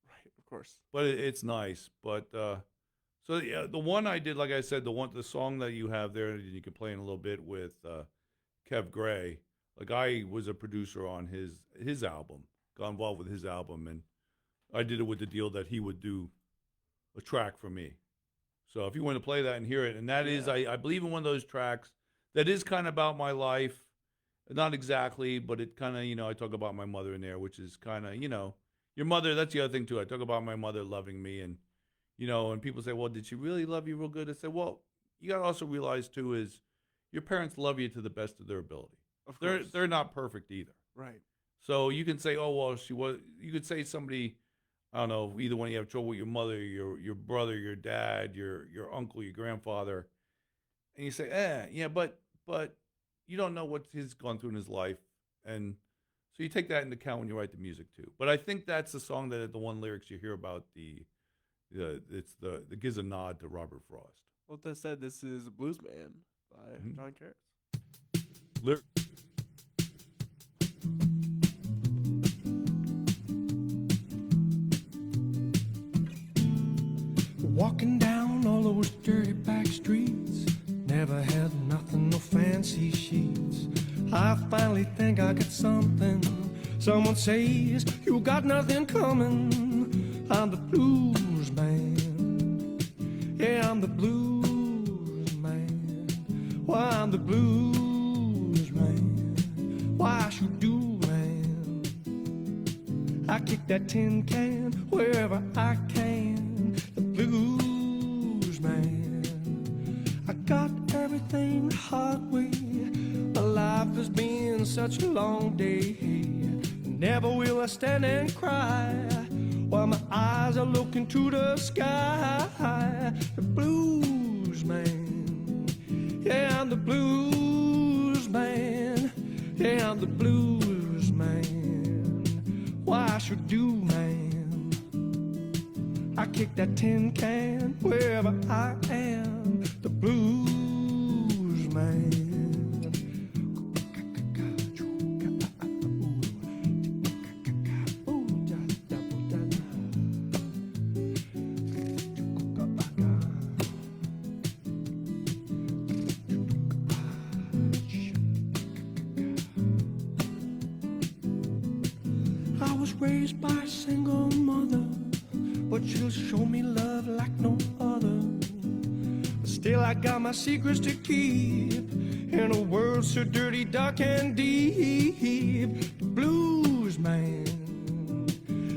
Right, of course. But it's nice. But, so yeah, the one I did, like I said, the song that you have there, and you can play in a little bit with Kev Gray. Like, I was a producer on his album. Got involved with his album, and I did it with the deal that he would do a track for me. So if you want to play that and hear it, and that is, I believe in one of those tracks that is kind of about my life. Not exactly, but it kind of, I talk about my mother in there, which is kind of, your mother, that's the other thing too. I talk about my mother loving me, and, and people say, well, did she really love you real good? I say, well, you got to also realize too is your parents love you to the best of their ability. Of course. They're not perfect either. Right. So you can say, oh, well, you could say somebody, I don't know, either when you have trouble with your mother, your brother, your dad, your uncle, your grandfather, and you say, yeah, but you don't know what he's gone through in his life. And So you take that into account when you write the music too. But I think that's the song that the one lyrics you hear about it's the gives a nod to Robert Frost. Well, that said, this is Blues Man by John Kerecz. Lyric. Walking down all those dirty back streets, never had nothing, no fancy sheets. I finally think I got something. Someone says you got nothing coming. I'm the blues man. Yeah, I'm the blues man. Why, I'm the blues man. Why, I should do, man. I kick that tin can wherever I can. The blues man. I got everything the hard way. My life has been such a long day. Never will I stand and cry while my eyes are looking to the sky. The blues man. Yeah, I'm the blues man. Yeah, I'm the blues man. Why, I should do, man. I kick that tin can wherever I am. The blues man. I was raised by a single mother, but she'll show me love like no other. But still I got my secrets to keep in a world so dirty, dark and deep. The blues man.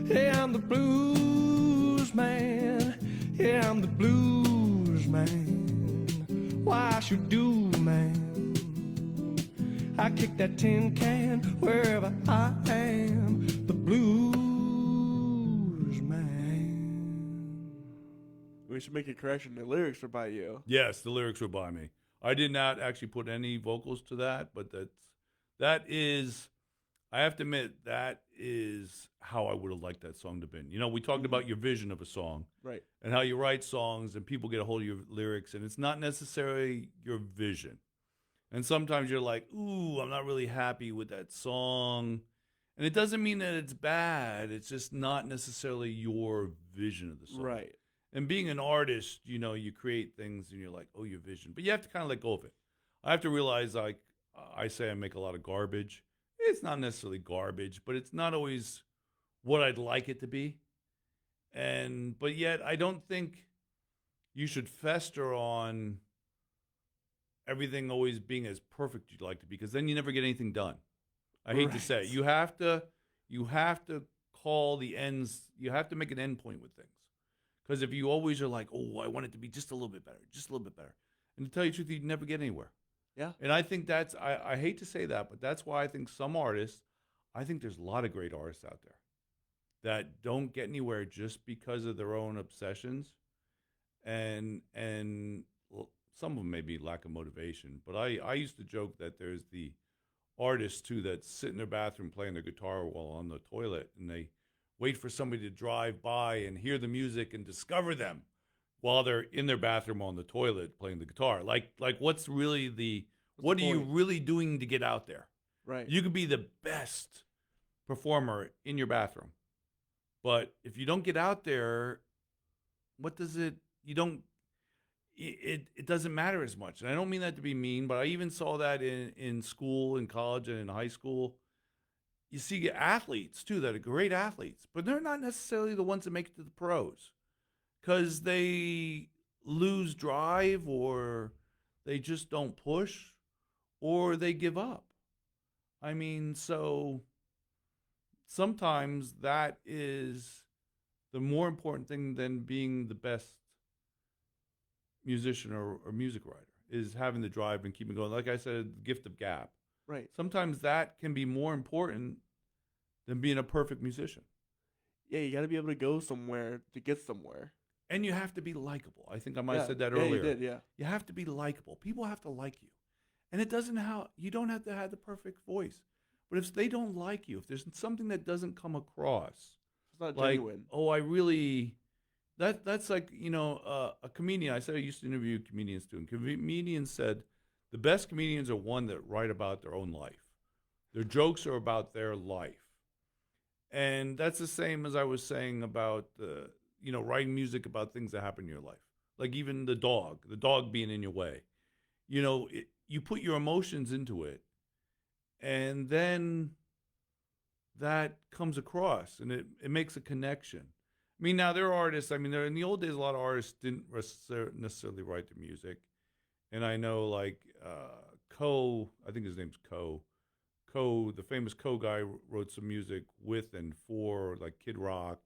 Yeah, I'm the blues man. Yeah, I'm the blues man. Why, I should do, man. I kick that tin can wherever I am. The blues man. We should make a correction. The lyrics are by you. Yes, the lyrics were by me. I did not actually put any vocals to that, but that is, I have to admit, that is how I would have liked that song to have been. You know, we talked about your vision of a song, Right. and how you write songs and people get a hold of your lyrics, and it's not necessarily your vision. And sometimes you're like, ooh, I'm not really happy with that song. And it doesn't mean that it's bad. It's just not necessarily your vision of the song. Right. And being an artist, you know, you create things and you're like, oh, your vision. But you have to kind of let go of it. I have to realize, like, I say I make a lot of garbage. It's not necessarily garbage, but it's not always what I'd like it to be. But yet I don't think you should fester on everything always being as perfect you'd like to be, because then you never get anything done. I hate to say it. You have to call the ends. You have to make an end point with things. Because if you always are like, oh, I want it to be just a little bit better, just a little bit better. And to tell you the truth, you'd never get anywhere. Yeah. And I think I hate to say that, but that's why I think some artists, I think there's a lot of great artists out there that don't get anywhere just because of their own obsessions. And well, some of them may be lack of motivation. But I used to joke that there's the artists, too, that sit in their bathroom playing their guitar while on the toilet, and they wait for somebody to drive by and hear the music and discover them while they're in their bathroom on the toilet playing the guitar. Like what's really what are you really doing to get out there? Right. You could be the best performer in your bathroom, but if you don't get out there, what does it, you don't, it doesn't matter as much. And I don't mean that to be mean, but I even saw that in school, in college, and in high school. You see athletes, too, that are great athletes, but they're not necessarily the ones that make it to the pros because they lose drive, or they just don't push, or they give up. I mean, so sometimes that is the more important thing than being the best musician or music writer, is having the drive and keeping going. Like I said, the gift of gab. Right. Sometimes that can be more important than being a perfect musician. Yeah, you got to be able to go somewhere to get somewhere. And you have to be likable. I think I might have said that earlier. Yeah, you did, yeah. You have to be likable. People have to like you. And you don't have to have the perfect voice. But if they don't like you, if there's something that doesn't come across, It's not like, genuine. oh, I really, that's like, a comedian. I said I used to interview comedians too, and comedians said the best comedians are one that write about their own life. Their jokes are about their life. And that's the same as I was saying about, writing music about things that happen in your life. Like even the dog being in your way. You put your emotions into it, and then that comes across, and it makes a connection. I mean, now there are artists, in the old days, a lot of artists didn't necessarily write the music. And I know, like, Coe, I think his name's Coe, the famous Coe guy, wrote some music with and for, like, Kid Rock.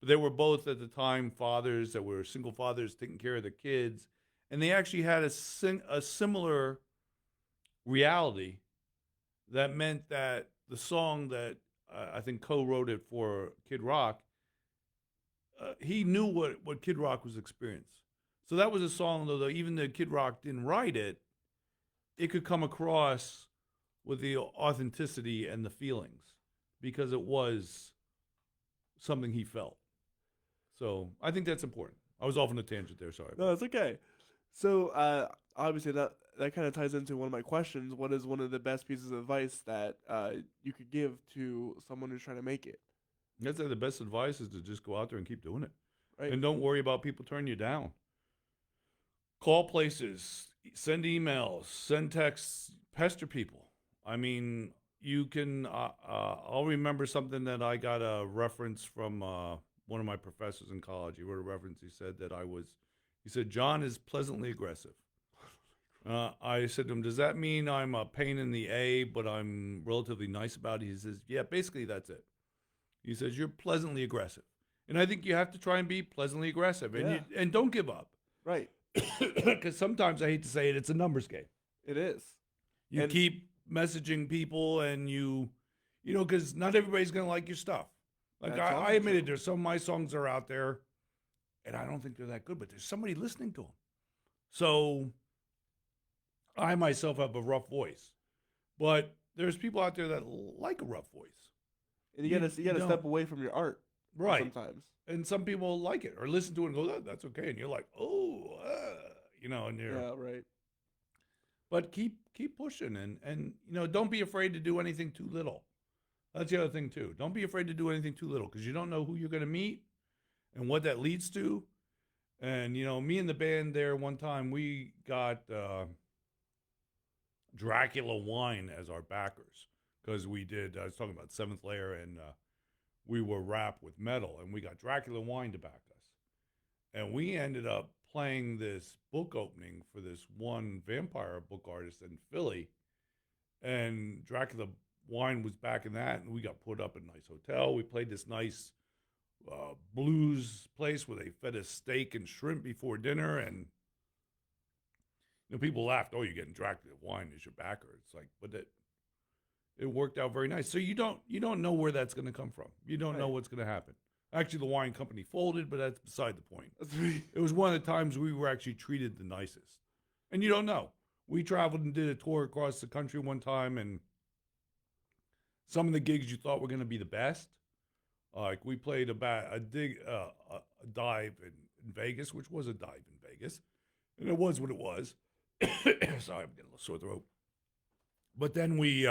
But they were both at the time fathers that were single fathers taking care of their kids. And they actually had a similar reality that meant that the song that I think Coe wrote it for Kid Rock, he knew what Kid Rock was experiencing. So that was a song, though, even though Kid Rock didn't write it, it could come across with the authenticity and the feelings because it was something he felt. So I think that's important. I was off on a tangent there, sorry. No, it's okay. So obviously that kind of ties into one of my questions. What is one of the best pieces of advice that you could give to someone who's trying to make it? I'd say the best advice is to just go out there and keep doing it. Right. And don't worry about people turning you down. Call places, send emails, send texts, pester people. I mean, you can, I'll remember something that I got a reference from one of my professors in college. He wrote a reference. He said that he said, John is pleasantly aggressive. I said to him, does that mean I'm a pain in the A, but I'm relatively nice about it? He says, yeah, basically that's it. He says, you're pleasantly aggressive. And I think you have to try and be pleasantly aggressive. And, and don't give up. Right. Because sometimes, I hate to say it, it's a numbers game. It is. You keep messaging people and because not everybody's going to like your stuff. Like I admitted there's some of my songs are out there and I don't think they're that good, but there's somebody listening to them. So I myself have a rough voice, but there's people out there that like a rough voice. And you gotta step away from your art. Right. Sometimes. And some people like it or listen to it and go, that's okay. And you're like, and you're. Yeah, right. But keep pushing and don't be afraid to do anything too little. That's the other thing too. Don't be afraid to do anything too little because you don't know who you're going to meet and what that leads to. And me and the band there one time we got Dracula wine as our backers because we did. I was talking about Seventh Layer and we were rap with metal and we got Dracula wine to back us. And we ended up playing this book opening for this one vampire book artist in Philly. And Dracula wine was back in that. And we got put up in a nice hotel. We played this nice blues place where they fed us steak and shrimp before dinner. And people laughed, oh, you're getting Dracula wine as your backer. It's like, but it worked out very nice. So you don't know where that's going to come from. You don't know what's going to happen. Actually, the wine company folded, but that's beside the point. It was one of the times we were actually treated the nicest. And you don't know. We traveled and did a tour across the country one time, and some of the gigs you thought were going to be the best. Like we played a dive in Vegas, which was a dive in Vegas. And it was what it was. Sorry, I'm getting a little sore throat. But then we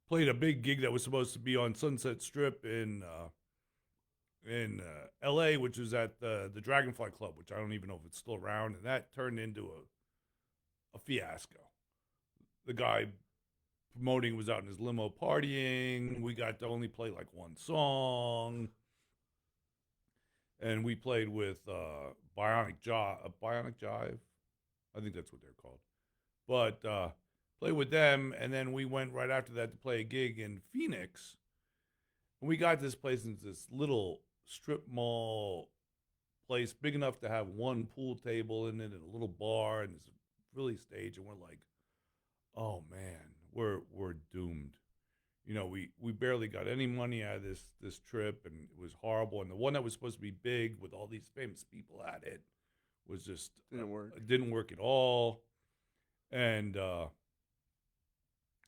played a big gig that was supposed to be on Sunset Strip in L.A., which was at the Dragonfly Club, which I don't even know if it's still around, and that turned into a fiasco. The guy promoting was out in his limo partying. We got to only play like one song, and we played with Bionic Jive. I think that's what they're called. But played with them, and then we went right after that to play a gig in Phoenix. And we got this place in this little strip mall place, big enough to have one pool table in it and a little bar and this really stage. And we're like, oh man, we're doomed. We barely got any money out of this trip, and it was horrible. And the one that was supposed to be big with all these famous people at it was just didn't work. It didn't work at all. And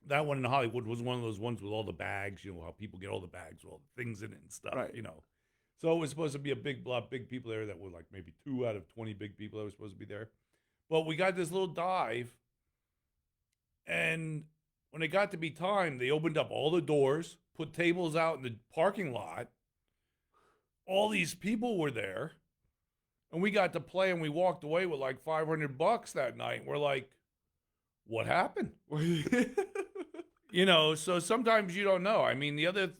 that one in Hollywood was one of those ones with all the bags. You know how people get all the bags with all the things in it and stuff. Right. You know, so it was supposed to be a big big people there that were like maybe 2 out of 20 big people that were supposed to be there. But we got this little dive, and when it got to be time, they opened up all the doors, put tables out in the parking lot. All these people were there, and we got to play, and we walked away with like $500 that night. And we're like, what happened? You know, so sometimes you don't know. I mean, the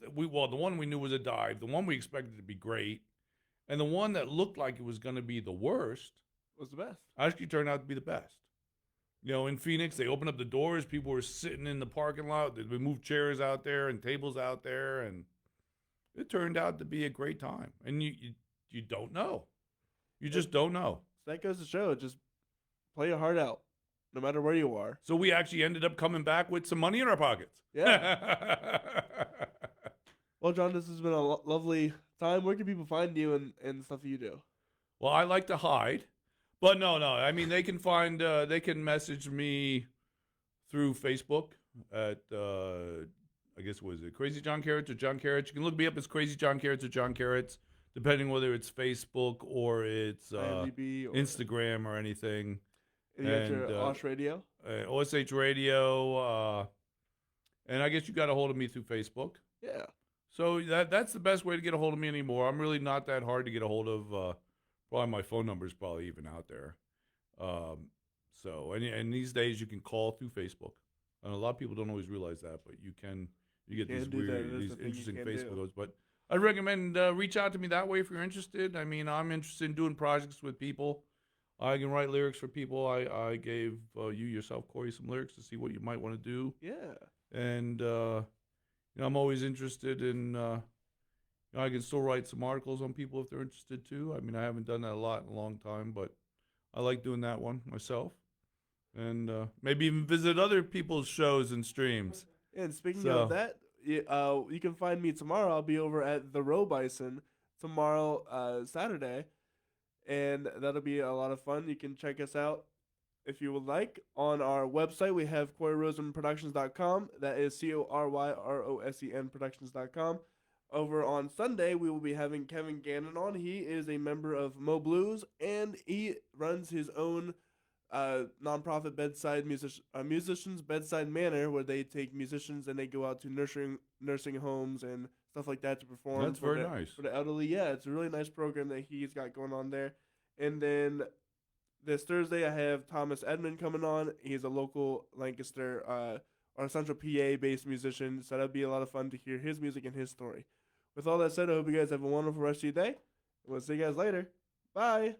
one we knew was a dive. The one we expected to be great, and the one that looked like it was going to be the worst was the best. actually turned out to be the best. You know, in Phoenix, they opened up the doors. People were sitting in the parking lot. They moved chairs out there and tables out there, and it turned out to be a great time. And you don't know. You just don't know. So that goes to show, just play your heart out, no matter where you are. So we actually ended up coming back with some money in our pockets. Yeah. Well, John, this has been a lovely time. Where can people find you and stuff that you do? Well, I like to hide. But no. I mean, they can message me through Facebook at, I guess, what is it, Crazy John Kerecz or John Kerecz? You can look me up as Crazy John Kerecz or John Kerecz, depending whether it's Facebook or it's IMDb or Instagram or anything. And you got your OSH Radio? OSH Radio. And I guess you got a hold of me through Facebook. Yeah. So that's the best way to get a hold of me anymore. I'm really not that hard to get a hold of. Probably my phone number is probably even out there. And these days you can call through Facebook. And a lot of people don't always realize that, but you get these interesting Facebook codes. But I'd recommend reach out to me that way if you're interested. I mean, I'm interested in doing projects with people. I can write lyrics for people. I gave you yourself, Corey, some lyrics to see what you might want to do. Yeah. And I'm always interested in. I can still write some articles on people if they're interested too. I mean, I haven't done that a lot in a long time, but I like doing that one myself. And maybe even visit other people's shows and streams. And speaking of that, you can find me tomorrow. I'll be over at the Row Bison tomorrow, Saturday. And that'll be a lot of fun. You can check us out if you would like. On our website, we have CoreyRosenProductions.com. That is CORYROSEN Productions.com. Over on Sunday, we will be having Kevin Gannon on. He is a member of Mo Blues, and he runs his own nonprofit musicians bedside manor, where they take musicians and they go out to nursing homes and stuff like that to perform. That's very nice for the elderly. Yeah, it's a really nice program that he's got going on there. And then this Thursday, I have Thomas Edmond coming on. He's a local Lancaster or Central PA based musician, so that'll be a lot of fun to hear his music and his story. With all that said, I hope you guys have a wonderful rest of your day. We'll see you guys later. Bye.